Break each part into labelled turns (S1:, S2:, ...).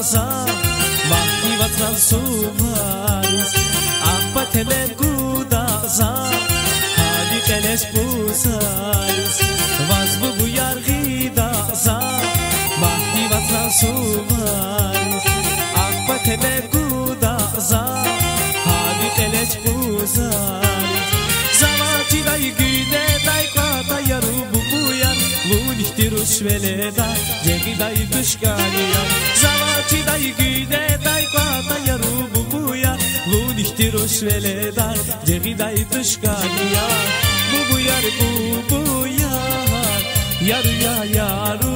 S1: za Mahdi vatran suvaris Appa temer guda za Hadi keles pusaris Vazbu bu yargida za Mahdi vatran suvaris Appa temer guda za Hadi keles pusaris Zavati dai güne dai kwata yaru bu buya Vunihtirus veleda Jegi dai tushkaniya Zavati dai güne dai kwata yaru bu buya Vunihtirus veleda Jegi dai tushkaniya Bu buyar Yaru ya yaru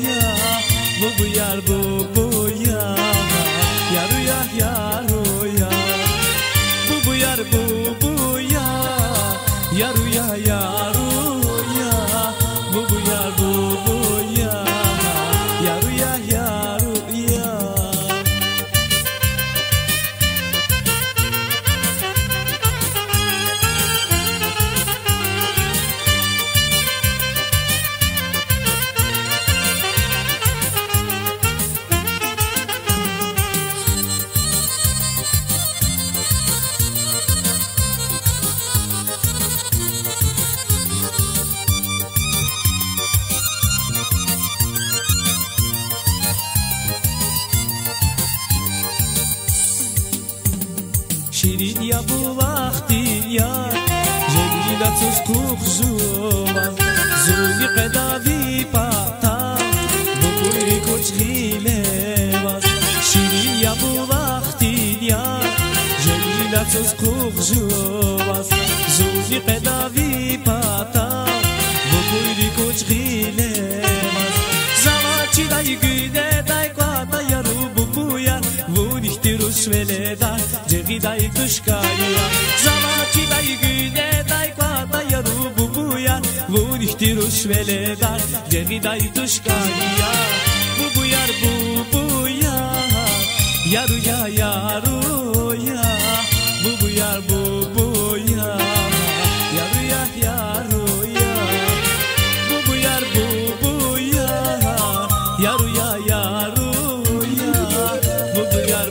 S1: ya Bu buyar Yaru ya yaru ya Bu buyar Yaru ya yaru ya Bu buyar Yaru ya yaru ya Şirin ya bu vaktin ya Jelila tuz kukhzuman Zuni qedavi pata Bu kuyri kuch khilevaz Şirin ya bu vaktin ya Jelila tuz kukhzuman Zuni qedavi pata Bu kuyri kuch khilevaz Zavachi dai güne dai kwata yaru bu buya Vunihtirus veleda Jegi dai tushkaniya Zavati dai güne dai kwata yaru bu buya Vunihtirus veleda Jegi dai tushkaniya Bu buyar Yaru ya yaru ya Bu buyar Yaru ya yaru ya Bu buyar Yaru ya yaru ya Bu buyar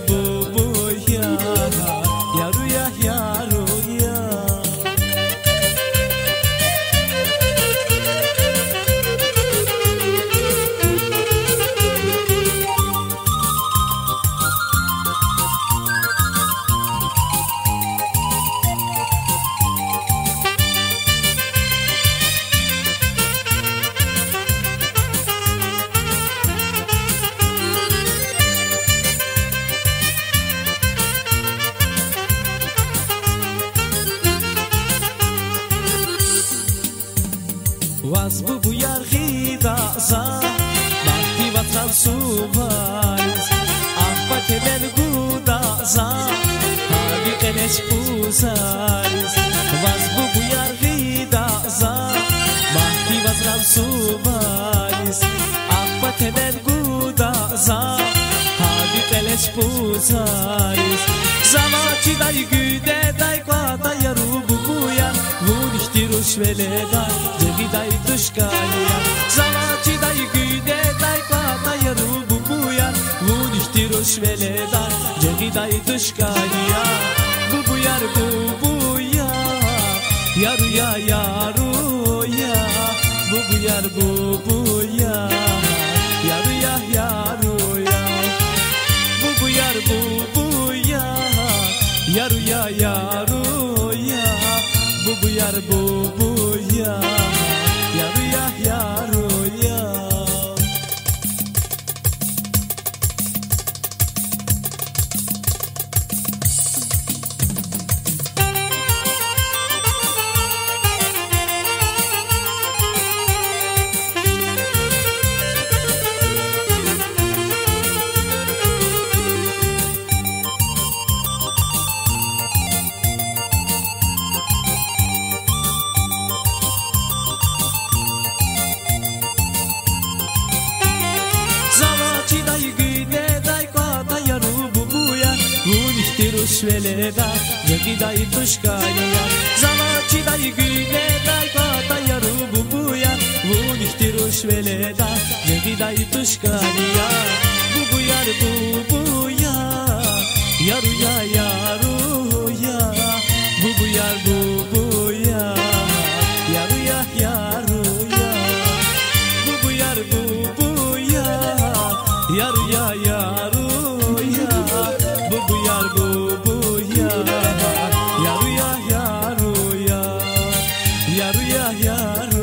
S1: Yaru ya yaru ya Vazbu bu yargida za Mahdi vatran suvaris Ahba temer guda za Hadi keles pusaris Vazbu bu yargida za Mahdi vatran suvaris Ahba temer guda za Hadi keles pusaris Zavati dai güne dai kwata yaru bu buya Vunihtirus veleda Jegi dai tushkaniya Zavati dai güne dai kwata yaru bu buya Vunihtirus veleda Jegi dai tushkaniya Bu buyar Yaru ya yaru ya Bu buyar Yaru ya yaru ya Bu buyar Yaru ya yaru ya Bu buyar Yaru ya yaru ya Vunihtirus veleda Jegi dai tushkaniya Zavati dai güne dai kwata yaru bu buya Vunihtirus veleda Jegi dai tushkaniya Bu buyar bubuya Yaruya yaruya Bubuya bubuya Yaruya yaruya Bubuya bubuya Yaruya yaruya Bubuya bubuya Yaruya yaruya Yaruya yaruya